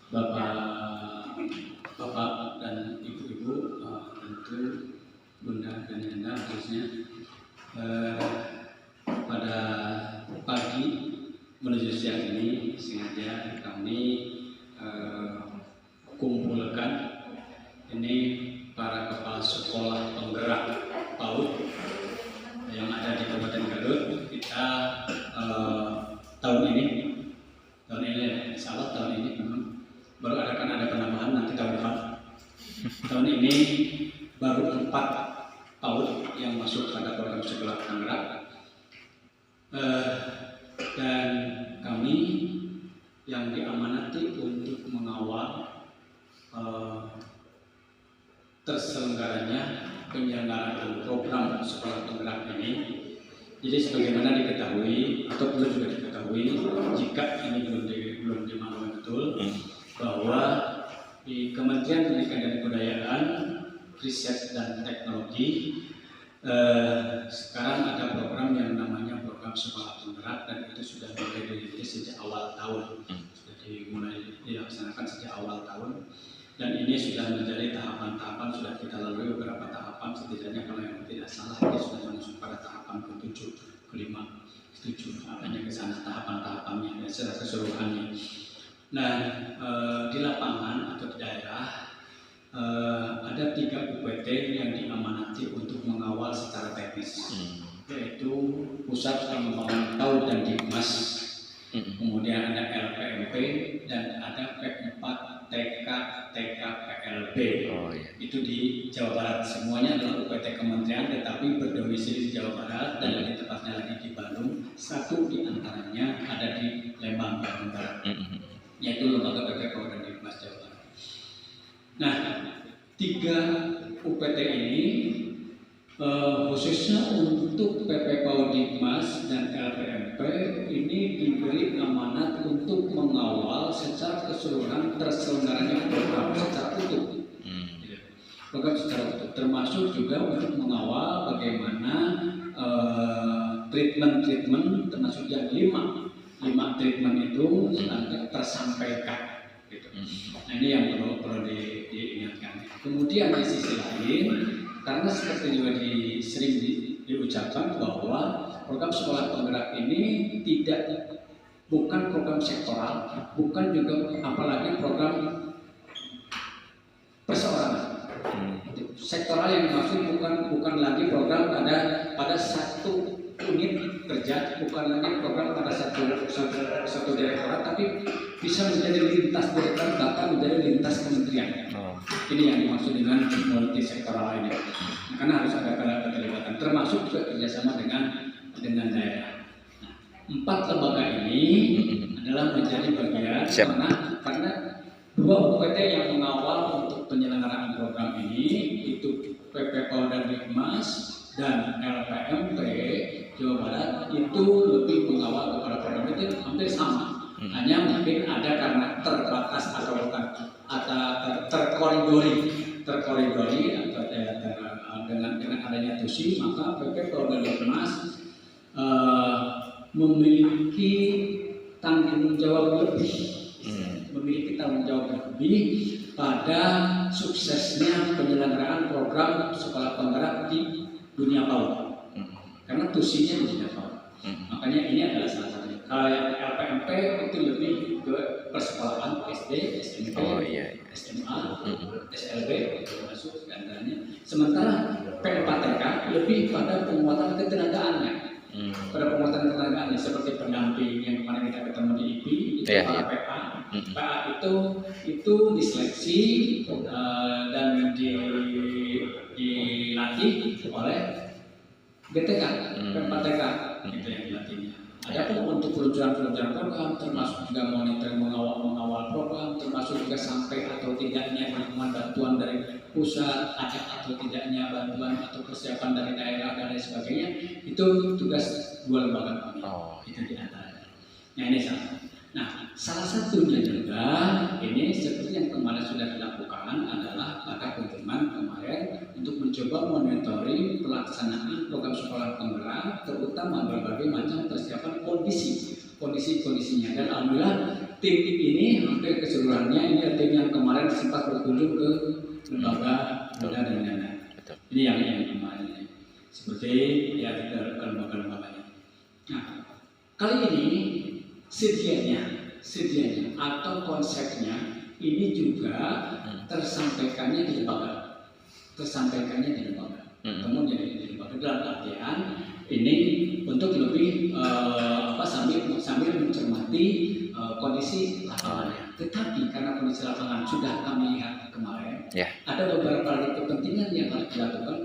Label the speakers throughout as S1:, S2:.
S1: Bapak dan Ibu-ibu, tentu Bunda dan Yanda khususnya, pada pagi menuju siang ini sengaja kami kumpulkan ini para kepala sekolah penggerak PAUD yang ada di Kabupaten Garut. Kita tahun ini insya Allah tahun ini memang baru ada penambahan nanti tahun depan. Tahun ini baru 4 PAUD yang masuk pada program sekolah penggerak, dan kami yang diamanati untuk mengawal terselenggaranya penyelenggaraan program sekolah penggerak ini. Jadi sebagaimana diketahui atau perlu juga diketahui, jika ini belum dimaklumi betul, bahwa di Kementerian Pendidikan dan Kebudayaan, Riset dan Teknologi sekarang ada program yang namanya program sekolah penggerak, dan itu sudah mulai dirintis sejak awal tahun, sudah dimulai dilaksanakan sejak awal tahun, dan ini sudah menjadi tahapan-tahapan, sudah kita lalui beberapa tahapan, setidaknya kalau yang tidak salah ini sudah masuk pada tahapan ke-7, ke-5, ke-7, hanya ke sana tahapan-tahapannya secara keseluruhannya. Nah, di lapangan atau di daerah ada 3 UPT yang diamanati untuk mengawal secara teknis, yaitu Pusat Pengembangan PAUD dan Dikmas, kemudian ada LPMP, dan ada P4 TK PLB. Itu di Jawa Barat. Semuanya adalah UPT kementerian tetapi berdomisili di Jawa Barat, dan lebih tepatnya lagi di Bandung. Satu di antaranya ada di Lembang, Bandung Barat, yaitu Lembaga PP PAUD dan Dikmas Jawa Barat. Nah, 3 UPT ini khususnya untuk PP PAUD Dikmas dan LPMP ini diberi amanat untuk mengawal secara keseluruhan terselenggaranya program secara utuh. Program secara utuh, termasuk juga untuk mengawal bagaimana treatment termasuk yang 5 treatment itu tersampaikan. Gitu. Nah, ini yang perlu diingatkan. Kemudian di sisi lain, karena seperti juga sering diucapkan bahwa program sekolah penggerak ini bukan program sektoral, bukan juga apalagi program perseorangan. Sektoral yang dimaksud bukan lagi program pada satu unit kerja, bukan lagi program pada satu direktorat, tapi bisa menjadi lintas direktorat, bahkan menjadi lintas kementerian. Ini yang dimaksud dengan multi sektoral ini. Karena harus ada keterlibatan, termasuk juga kerjasama dengan daerah. Nah, 4 lembaga ini adalah menjadi bagian karena 2 UPT yang mengawal untuk penyelenggaraan program ini, itu PP PAUD dan Dikmas dan LPMP Jawa Barat, itu lebih mengawal kepada program itu hampir sama. Hanya mungkin ada karena terbatas atau bukan terkoridori atau dengan adanya TUSI, maka PP PAUD dan Dikmas memiliki tanggung jawab lebih pada suksesnya penyelenggaraan program sekolah penggerak di dunia PAUD, karena TUSI-nya di dunia PAUD. Makanya ini adalah salah satunya. Kalau yang LPMP itu lebih ke persekolahan SD, SMP, SMA, SLB masuk antaranya. Sementara P4TK lebih pada penguatan ketenagaannya. Pada penguatan ketenagaannya seperti pendamping yang kemarin kita ketemu di IP, itu para PA. PA itu diseleksi dan dilatih oleh GTK, P4TK itu yang dilatihnya. Adapun untuk peluncuran program, termasuk juga monitoring mengawal program, termasuk juga sampai atau tidaknya dukungan bantuan dari pusat, ada atau tidaknya bantuan atau persiapan dari daerah dan lain sebagainya, itu tugas 2 lembaga kami. Itu di antaranya. Nah, ini salah satunya juga ini seperti yang kemarin sudah dilakukan adalah pada kunjungan kemarin untuk mencoba monitoring pelaksanaan program sekolah penggerak, terutama berbagai macam persiapan kondisinya. Dan alhamdulillah tim ini hampir keseluruhannya ini tim yang kemarin sempat berkunjung ke lembaga dan lain-lain. Ini yang kemarin ini. Seperti ya kita lembaga-lembaganya. Nah, kali ini sedianya atau konsepnya ini juga tersampaikannya di lembaga. Kemudian di lembaga dalam artian ini untuk lebih sambil mencermati kondisi lapangannya. Tetapi karena kondisi lapangan sudah kami lihat kemarin, ada beberapa kepentingan yang harus dilakukan.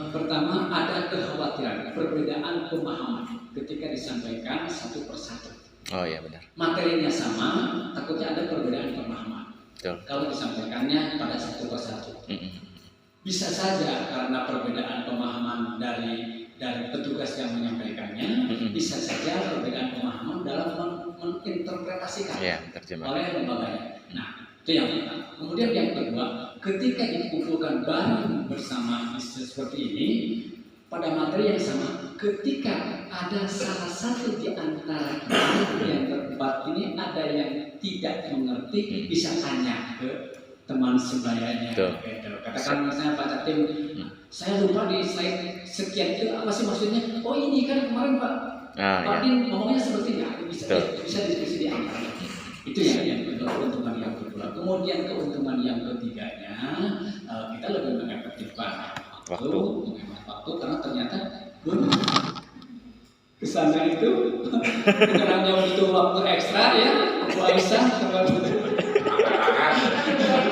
S1: Pertama ada kekhawatiran perbedaan pemahaman ketika disampaikan satu persatu.
S2: Oh iya benar.
S1: Materinya sama, takutnya ada perbedaan pemahaman.
S2: Betul.
S1: Kalau disampaikannya pada satu persatu. Bisa saja karena perbedaan pemahaman dari petugas yang menyampaikannya, bisa saja perbedaan pemahaman dalam menginterpretasikan oleh lembaganya. Nah, itu yang pertama. Kemudian yang kedua, ketika dikumpulkan bareng bersama seperti ini pada materi yang sama, ketika ada salah satu di antara kita yang berdebat ini ada yang tidak mengerti, bisa tanya ke teman sebayanya. Katakan misalnya Pak Catim, saya lupa di slide sekian itu apa sih maksudnya? Oh ini kan kemarin Pak Din ngomongnya seperti ini, bisa diskusi di antara. Itu yang keuntungan yang kedua. Kemudian keuntungan yang ketiganya, kita lebih mengefektifkan waktu karena ternyata kesana itu bukan hanya butuh waktu ekstra ya. Bu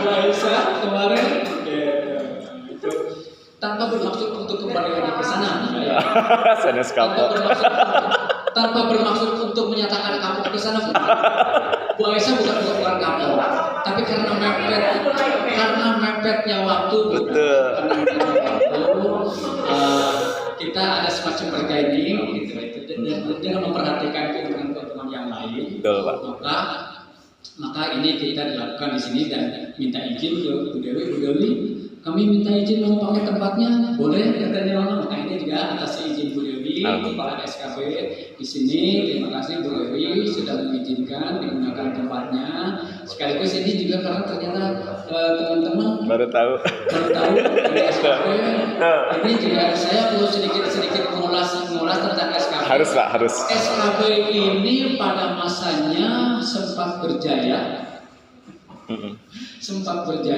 S1: Aisyah kemarin itu tanpa bermaksud untuk kembali lagi ke sana. Tanpa bermaksud untuk menyatakan kapok ke sana. Bu Aisyah bukan kapok, tapi karena mepetnya waktu. Betul. Kita ada semacam bergaining gitu, dengan memperhatikan keuntungan yang lain. Betul, Pak. Maka ini kita dilakukan di sini dan minta izin ke Bu Dewi, kami minta izin mau pakai tempatnya, boleh katanya orang. Maka ini juga atas izin Bu Dewi, Kepala SKB di sini. Terima kasih Bu Dewi sudah mengizinkan digunakan tempatnya. Sekaligus ini juga karena ternyata teman-teman baru tahu dari SKB. Ini juga saya perlu sedikit mengulas tentang SKB. Harus. SKB ini pada masanya sempat berjaya.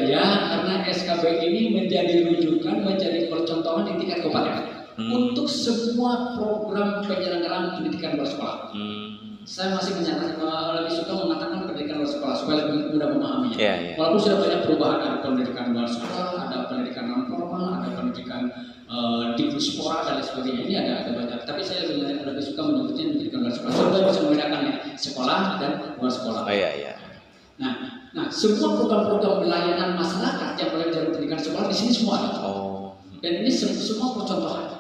S1: Karena SKB ini menjadi rujukan, menjadi percontohan di tingkat kabupaten untuk semua program penyelenggaraan pendidikan luar sekolah. Saya masih lebih suka mengatakan pendidikan luar sekolah supaya lebih mudah memahaminya. Walaupun sudah banyak perubahan, ada pendidikan luar sekolah, ada pendidikan non formal, ada pendidikan dipuspora dan sebagainya. Ini ada banyak. Tapi saya lebih suka menyebutnya pendidikan luar sekolah. Supaya bisa membedakannya sekolah dan luar sekolah. Nah, semua program-program pelayanan masyarakat yang mulai dari pendidikan sekolah di sini semua ada. Dan ini semua percontohan.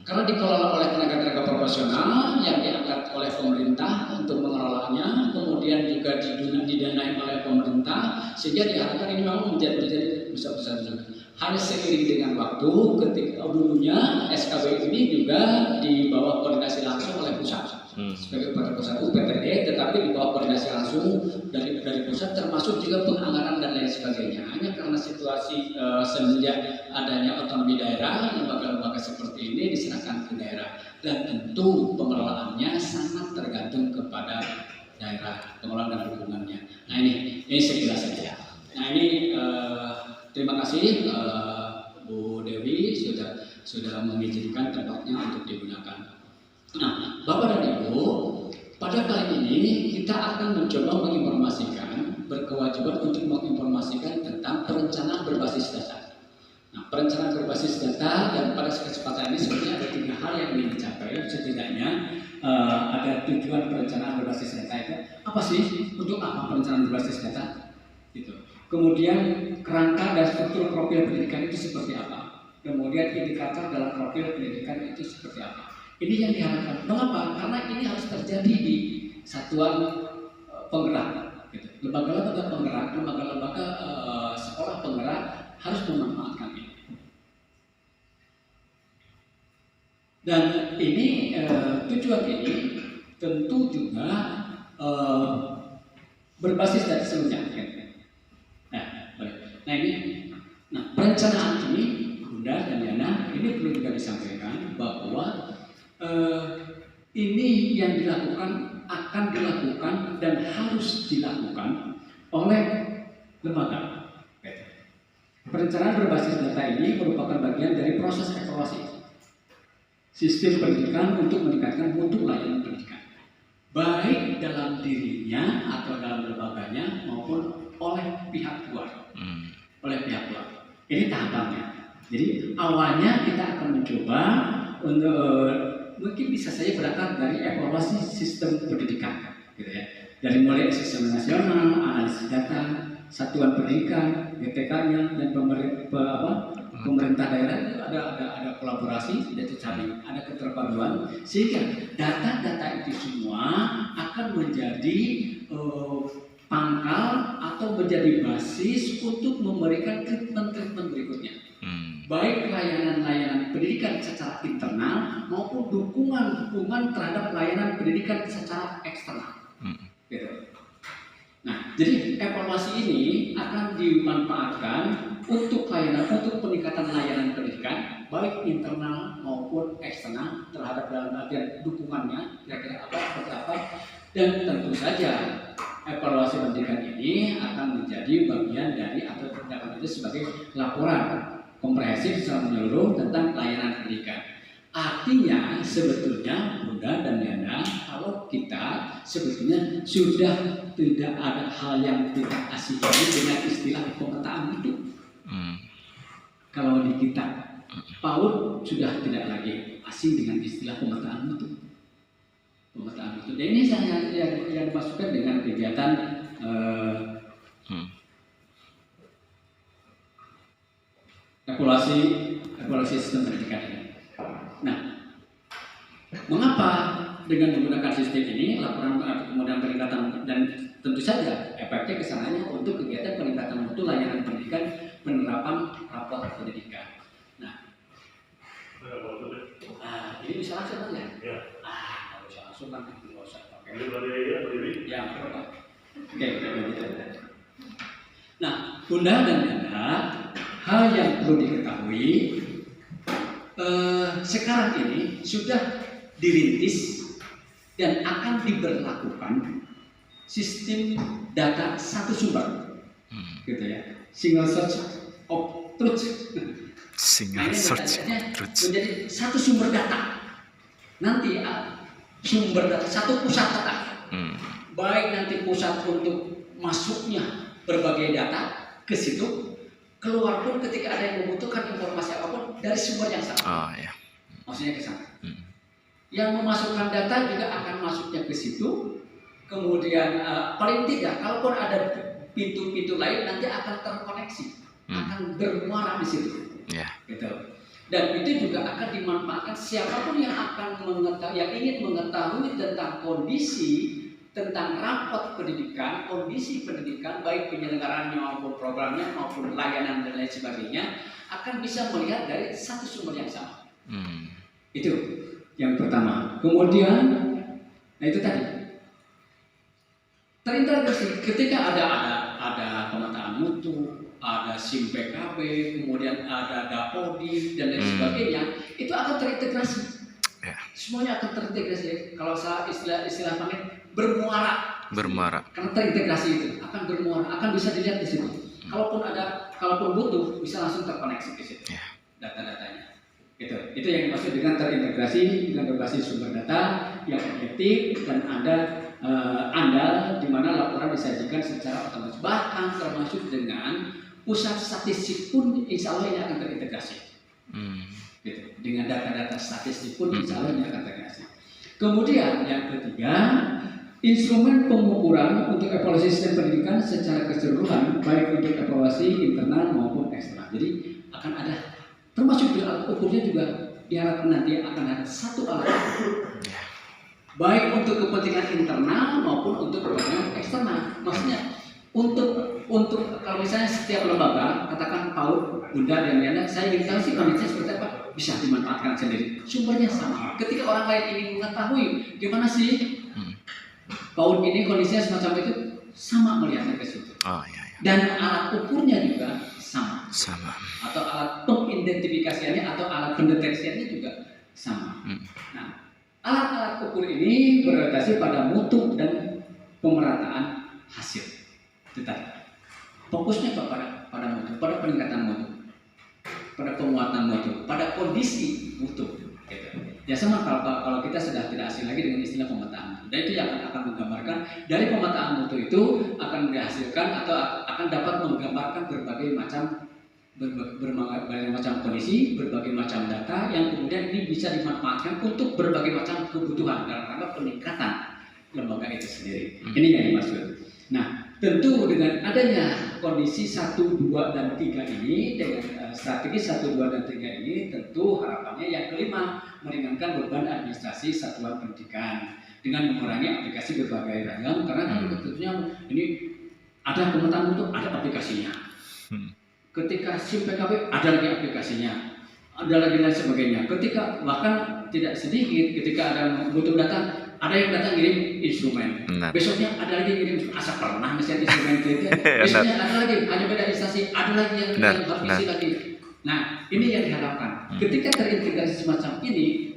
S1: Karena dikelola oleh tenaga-tenaga profesional yang diangkat oleh pemerintah untuk mengelolanya, kemudian juga didanai oleh pemerintah, sehingga diharapkan ini memang menjadi besar-besar juga. Hanya seiring dengan waktu, ketika dulunya SKB ini juga di bawah koordinasi langsung oleh pusat. Sebagai pada pusat UPTD, tetapi di bawah koordinasi langsung dari pusat, termasuk juga penganggaran dan lain sebagainya. Hanya karena situasi semenjak adanya otonomi daerah, lembaga-lembaga seperti ini diserahkan ke daerah, dan tentu pengelolaannya sangat tergantung kepada daerah, pengelolaan dan dukungannya. Nah ini sekilas saja. Nah ini terima kasih Bu Dewi sudah mengizinkan tempatnya untuk digunakan. Nah, Bapak dan Ibu, pada kali ini kita akan mencoba menginformasikan, berkewajiban untuk menginformasikan tentang perencanaan berbasis data. Nah, perencanaan berbasis data dan pada kesempatan ini sebenarnya ada 3 hal yang ingin dicapai. Setidaknya ada tujuan perencanaan berbasis data itu apa sih? Untuk apa perencanaan berbasis data? Gitu. Kemudian kerangka dan struktur profil pendidikan itu seperti apa? Kemudian indikator dalam profil pendidikan itu seperti apa? Ini yang diharapkan. Mengapa? Karena ini harus terjadi di satuan penggerak. Gitu. Lembaga-lembaga penggerak, lembaga-lembaga sekolah penggerak harus memanfaatkan ini. Dan ini tujuan ini tentu juga eh, berbasis dari seluruhnya. Nah, baik. Nah ini, perencanaan ini, Bunda dan Yana, ini perlu juga disampaikan bahwa ini yang dilakukan, akan dilakukan dan harus dilakukan oleh lembaga. Perencanaan berbasis data ini merupakan bagian dari proses evaluasi sistem pendidikan untuk meningkatkan mutu layanan pendidikan, baik dalam dirinya atau dalam lembaganya maupun oleh pihak luar. Ini tahapannya. Jadi awalnya kita akan mencoba untuk mungkin bisa saja berangkat dari evaluasi sistem pendidikan, gitu ya. Dari mulai sistem nasional, analisis data, satuan pendidikan, GTK-nya, dan pemerintah daerah itu ada kolaborasi, ada keterpaduan, sehingga data-data itu semua akan menjadi pangkal atau menjadi basis untuk memberikan treatment berikutnya. Baik layanan-layanan pendidikan secara internal maupun dukungan terhadap layanan pendidikan secara eksternal. Gitu. Nah, jadi evaluasi ini akan dimanfaatkan untuk peningkatan layanan pendidikan baik internal maupun eksternal terhadap dalam artian dukungannya kira-kira seperti apa, dan tentu saja evaluasi pendidikan ini akan menjadi bagian dari atau tindakan itu sebagai laporan komprehensif secara menyeluruh tentang layanan pendidikan. Artinya sebetulnya Bunda dan Yana, kalau kita sebetulnya sudah tidak ada hal yang tidak asing dengan istilah pemetaan itu. Kalau di kita, PAUD sudah tidak lagi asing dengan istilah pemetaan itu. Dan ini yang dimasukkan dengan kegiatan evaluasi sistem pendidikan ini. Nah, mengapa dengan menggunakan sistem ini laporan kemudian peningkatan, dan tentu saja efeknya kesananya untuk kegiatan peningkatan mutu layanan pendidikan, penerapan rapor pendidikan. Nah, ini bisa langsung kan ya? Kalau bisa langsung kan tidak usah pakai. Ya, berapa? Oke. Nah, Bunda dan Yana, hal yang perlu diketahui, sekarang ini sudah dirintis dan akan diberlakukan sistem data satu sumber, gitu ya, single search of truth.
S2: Single search
S1: menjadi satu sumber data. Nanti sumber data satu pusat data, baik nanti pusat untuk masuknya berbagai data ke situ, keluar pun ketika ada yang membutuhkan informasi apapun dari sumber yang sama. Maksudnya ke sana. Yang memasukkan data juga akan masuknya ke situ. Kemudian paling tidak, kalaupun ada pintu-pintu lain nanti akan terkoneksi, akan bermuara di situ. Gitu. Dan itu juga akan dimanfaatkan siapapun yang akan yang ingin mengetahui tentang kondisi, tentang rapot pendidikan, kondisi pendidikan, baik penyelenggarannya maupun programnya maupun layanan dan lain sebagainya, akan bisa melihat dari satu sumber yang sama. Itu yang pertama. Kemudian, nah itu tadi terintegrasi ketika ada pemetaan mutu, ada SIM PKB, kemudian ada Dapodi dan lain sebagainya, itu akan terintegrasi. Semuanya akan terintegrasi. Kalau saya istilah pakai bermuara. Karena terintegrasi itu akan bermuara, akan bisa dilihat di situ. Kalaupun butuh bisa langsung terkoneksi ke situ. Data-datanya. Itu yang dimaksud dengan terintegrasi, dengan berbasis sumber data yang objektif dan ada andal di mana laporan disajikan secara otomatis, bahkan termasuk dengan pusat statistik pun insya Allah ini akan terintegrasi. Gitu. Dengan data-data statistik pun insya Allah ini akan terintegrasi. Kemudian yang ketiga, instrumen pengukuran untuk evaluasi sistem pendidikan secara keseluruhan, baik untuk evaluasi internal maupun eksternal. Jadi akan ada, termasuk di alat ukurnya juga diharapkan nanti akan ada satu alat ukur, baik untuk kepentingan internal maupun untuk kepentingan eksternal. Maksudnya untuk kalau misalnya setiap lembaga, katakan PAUD, Bunda dan Yana, saya ingin tahu sih kondisinya seperti apa, bisa dimanfaatkan sendiri. Sumbernya sama. Ketika orang lain ingin mengetahui gimana sih PAUD ini kondisinya semacam itu, sama melihatnya ke situ.
S2: Oh iya, iya.
S1: Dan alat ukurnya juga sama.
S2: Sama.
S1: Atau alat pengidentifikasiannya atau alat pendeteksiannya juga sama. Nah, alat-alat ukur ini berorientasi pada mutu dan pemerataan hasil. Tetapi fokusnya pada mutu, pada peningkatan mutu, pada penguatan mutu, pada kondisi mutu. Gitu. Ya sama kalau kita sudah tidak asing lagi dengan istilah pemetaan mutu. Dan itu yang akan menggambarkan dari pemetaan mutu itu akan dihasilkan atau akan dapat menggambarkan berbagai macam kondisi, berbagai macam data yang kemudian ini bisa dimanfaatkan untuk berbagai macam kebutuhan dalam rangka peningkatan lembaga itu sendiri. Ini yang dimaksud. Nah, tentu dengan adanya kondisi 1, 2, dan 3 ini, dengan strategi 1, 2, dan 3 ini, tentu harapannya yang kelima, meringankan beban administrasi satuan pendidikan dengan mengurangi aplikasi berbagai ragam, karena kan tentunya ini ada pemetaan mutu, ada aplikasinya. Ketika SIM PKB ada lagi aplikasinya, ada lagi lain sebagainya. Ketika bahkan tidak sedikit, ketika ada butuh data, ada yang datang ngirim instrumen. Besoknya ada lagi ngirim instrumen. Asa pernah ngisi instrumen itu. Besoknya ada lagi, hanya beda instansi, ada lagi yang harus isi lagi. Nah, ini yang diharapkan. Ketika terintegrasi semacam ini,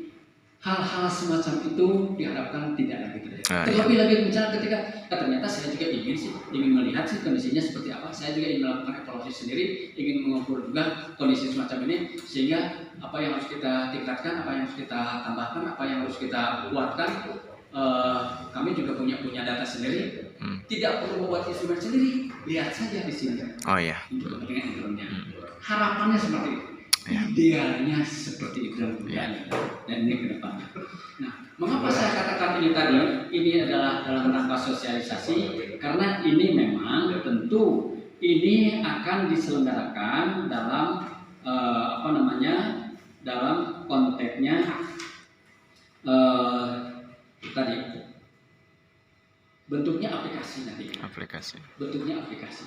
S1: hal-hal semacam itu diharapkan tidak lagi terjadi. Terlebih lagi misalnya ketika ternyata saya juga ingin melihat sih kondisinya seperti apa. Saya juga ingin melakukan evaluasi sendiri, ingin mengukur juga kondisi semacam ini, sehingga apa yang harus kita tingkatkan, apa yang harus kita tambahkan, apa yang harus kita kuatkan. Kami juga punya data sendiri. Tidak perlu membuat instrumen sendiri, lihat saja di sini.
S2: Oh iya.
S1: Harapannya seperti itu. Idealnya seperti itu dan ini ke depan. Nah, mengapa saya katakan ini tadi? Ini adalah dalam rangka sosialisasi karena ini memang tentu ini akan diselenggarakan dalam dalam konteksnya tadi bentuknya aplikasi nanti. Bentuknya aplikasi.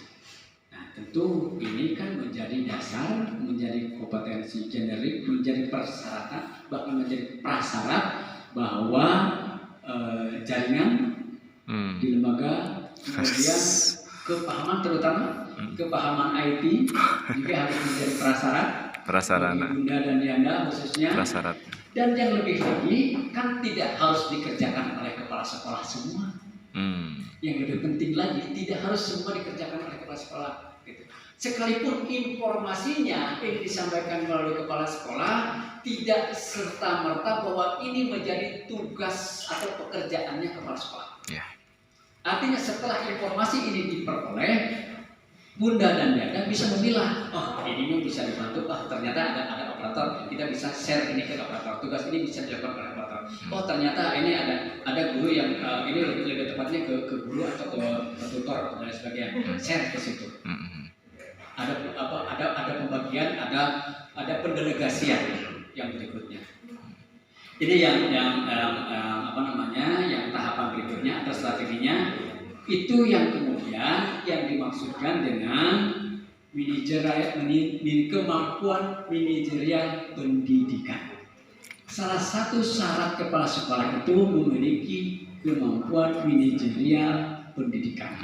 S1: Nah, tentu ini kan menjadi dasar, menjadi kompetensi generik, menjadi persyaratan, bahkan menjadi prasyarat bahwa jaringan di lembaga, kemudian kepahaman terutama kepahaman IT juga harus menjadi prasarana. Bunda dan Yanda khususnya.
S2: Prasyarat.
S1: Dan yang lebih lagi kan tidak harus dikerjakan oleh kepala sekolah semua. Yang lebih penting lagi, tidak harus semua dikerjakan oleh kepala sekolah. Gitu. Sekalipun informasinya ini disampaikan melalui kepala sekolah, tidak serta-merta bahwa ini menjadi tugas atau pekerjaannya kepala sekolah. Artinya setelah informasi ini diperoleh, Bunda dan Dada bisa memilah, ini bisa dibantu, ternyata ada operator, kita bisa share ini ke operator, tugas ini bisa dilakukan oleh operator. Ternyata ini ada guru yang ini lebih tepatnya ke guru atau ke tutor dan sebagainya, share ke situ. Ada pembagian, ada pendelegasian yang berikutnya. Ini yang tahapan berikutnya atau strateginya. Itu yang kemudian yang dimaksudkan dengan kemampuan manajerial pendidikan. Salah satu syarat kepala sekolah itu memiliki kemampuan manajerial pendidikan.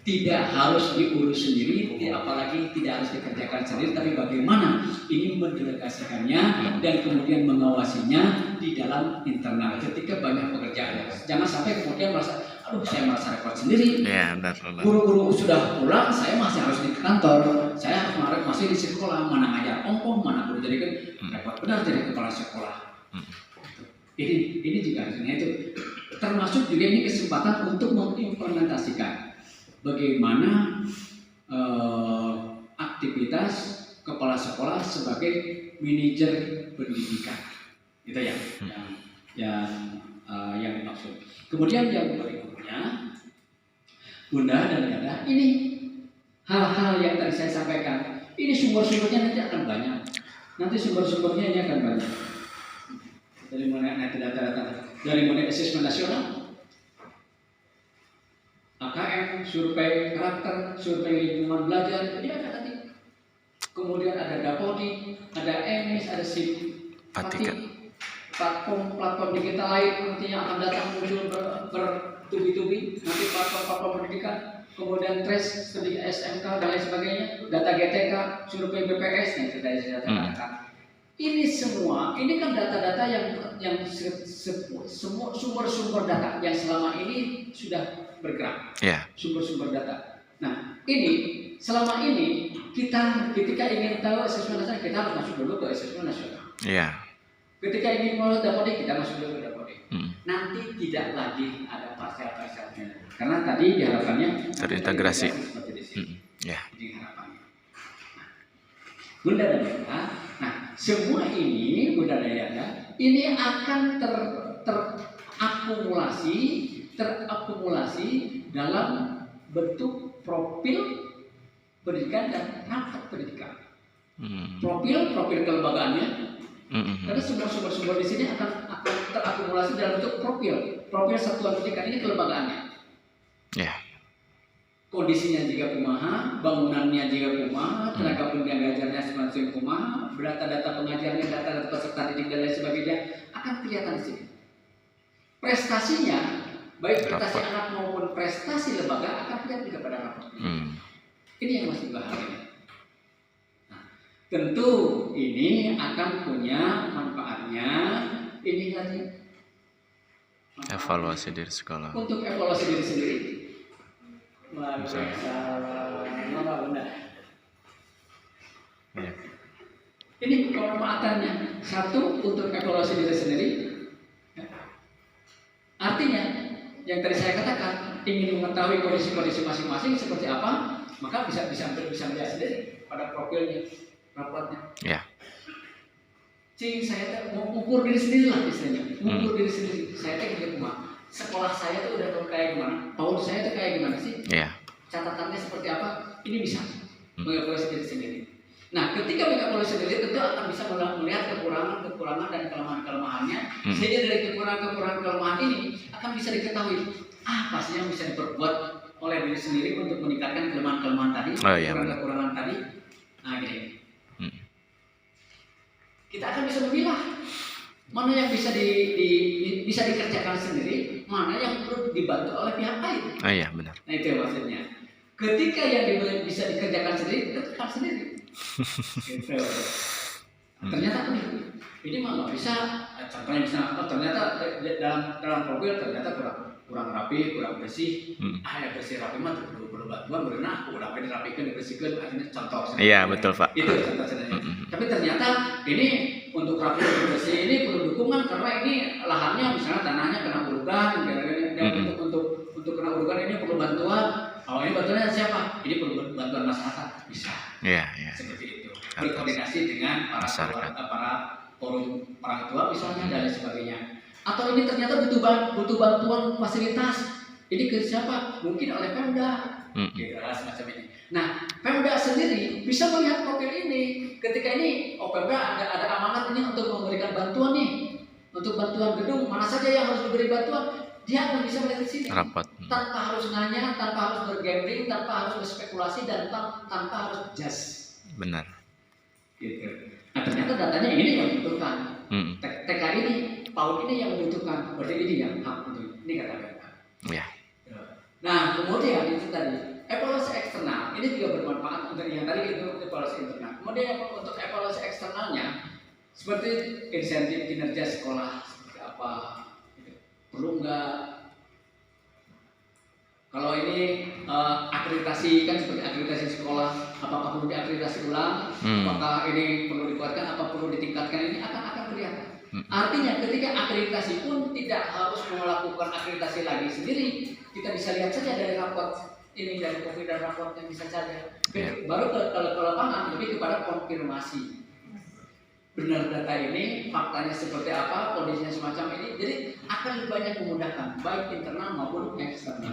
S1: Tidak harus diurus sendiri, apalagi tidak harus dikerjakan sendiri, tapi bagaimana ini mendelegasikannya dan kemudian mengawasinya di dalam internal ketika banyak pekerjaan. Jangan sampai kemudian merasa, saya merasa repot sendiri. Guru-guru sudah pulang, saya masih harus di kantor, saya harus masih di sekolah, mana ngajar ongkong, mana guru jadi kan repot benar jadi kepala sekolah. Ini juga artinya itu termasuk juga ini kesempatan untuk mengimplementasikan bagaimana aktivitas kepala sekolah sebagai manajer pendidikan, gitu ya, yang dimaksud. Kemudian yang berikutnya, Bunda dan Dada, ini hal-hal yang tadi saya sampaikan, ini sumber-sumbernya nanti akan banyak. Nanti sumber-sumbernya ini akan banyak. Dari mana nanti data-data, dari mana asesmen nasional, AKM, survei karakter, survei lingkungan belajar, jadi ada nanti. Kemudian ada Dapodi, ada EMIS, ada SIP,
S3: platform digital lain nantinya akan datang muncul bertubi-tubi, nanti platform pendidikan, kemudian trace studi SMK dan lain sebagainya, data GTK, survei BPS yang tadi saya katakan. Ini semua, ini kan data-data yang semua sumber-sumber data yang selama ini sudah bergerak, sumber-sumber data. Nah, ini selama ini kita ketika ingin tahu asesmen nasional, kita harus masuk dulu ke asesmen nasional. Ketika ingin mau dapodik, kita masuk dulu ke dapodik. Nanti tidak lagi ada parsial-parsialnya, karena tadi diharapkannya
S2: terintegrasi
S3: seperti di sini. Ini harapannya. Bunda dan Yanda, nah semua ini Bunda dan Yanda, ini akan terakumulasi dalam bentuk profil pendidikan dan rapot pendidikan. Profil kelembagaannya, karena semua sumber-sumber di sini akan terakumulasi dalam bentuk profil satuan pendidikan ini kelembagaannya. Kondisinya jika kumaha, bangunannya jika kumaha, tenaga pendidik ngajarnya semacam kumaha, data-data pengajarnya, data-data peserta didik dan lain sebagainya akan kelihatan di sini. Prestasinya, baik prestasi anak maupun prestasi lembaga akan kelihatan juga pada rapor. Ini yang masih bahaya. Nah, tentu ini akan punya manfaatnya. Ini lagi
S2: evaluasi diri sekolah.
S3: Untuk evaluasi diri sendiri. Ini kemanfaatannya. Satu, untuk evaluasi diri sendiri. Artinya, yang tadi saya katakan, ingin mengetahui kondisi-kondisi masing-masing seperti apa, maka bisa melihat sendiri pada profilnya, raportnya. Saya mau ukur diri sendiri lah istilahnya, ukur diri sendiri. Saya kayak rumah. Sekolah saya tuh udah kayak gimana, tahun saya tuh kayak gimana sih, catatannya seperti apa, ini bisa mengevaluasi diri sendiri. Nah, ketika mengevaluasi diri tentu akan bisa melihat kekurangan dan kelemahannya, sehingga dari kekurangan ini akan bisa diketahui apa sih yang bisa diperbuat oleh diri sendiri untuk meningkatkan kelemahan tadi, kekurangan tadi. Nah, gini, kita akan bisa memilah mana yang bisa bisa dikerjakan sendiri, mana yang perlu dibantu oleh pihak lain.
S2: Benar.
S3: Nah, itu maksudnya. Ketika yang bisa dikerjakan sendiri, kerjakan sendiri. Gitu. Ternyata ini malah bisa. Contohnya misalnya, ternyata dalam profil ternyata kurang rapi, kurang bersih. Ya bersih rapi mah perlu bantuan, berenang, kurang rapi dirapikan, dibersihkan. Akhirnya contoh.
S2: Betul Pak.
S3: Itu contoh sebenarnya. Tapi ternyata ini untuk rapi dan bersih ini perlu dukungan karena ini lahannya misalnya tanahnya kena urukan, dan untuk kena urukan ini perlu bantuan. Ini bantuannya siapa? Ini perlu bantuan masyarakat, bisa. Seperti itu. Berkoordinasi dengan para forum orang tua misalnya dan lain sebagainya. Atau ini ternyata butuh bantuan fasilitas. Ini ke siapa? Mungkin oleh Pemda. Gitu lah semacam ini. Nah, Pemda sendiri bisa melihat profil ini. Ketika ini, Pemda ada amanat ini untuk memberikan bantuan nih, untuk bantuan gedung mana saja yang harus diberi bantuan, dia akan bisa melihat di sini. Tanpa harus nanya, tanpa harus bergambling, tanpa harus berspekulasi dan tanpa harus jas.
S2: Benar.
S3: Gitu. Nah, ternyata datanya ini yang dibutuhkan. TK ini, PAUD ini yang membutuhkan. Berarti ini yang hak untuk ini kata Pemda. Nah, kemudian itu tadi evaluasi eksternal ini juga bermanfaat untuk yang tadi itu evaluasi internal. Kemudian untuk evaluasi eksternalnya seperti insentif kinerja sekolah seperti apa, perlu nggak? Kalau ini akreditasi kan seperti akreditasi sekolah, apakah perlu diakreditasi ulang? Apakah ini perlu dikuatkan? Apa perlu ditingkatkan? Ini akan kelihatan. Artinya ketika akreditasi pun tidak harus melakukan akreditasi lagi sendiri, kita bisa lihat saja dari raport ini, dari profil dan raportnya bisa saja. Baru kalau ke lapangan lebih kepada konfirmasi. Benar data ini, faktanya seperti apa, kondisinya semacam ini, jadi akan lebih banyak memudahkan baik internal maupun eksternal.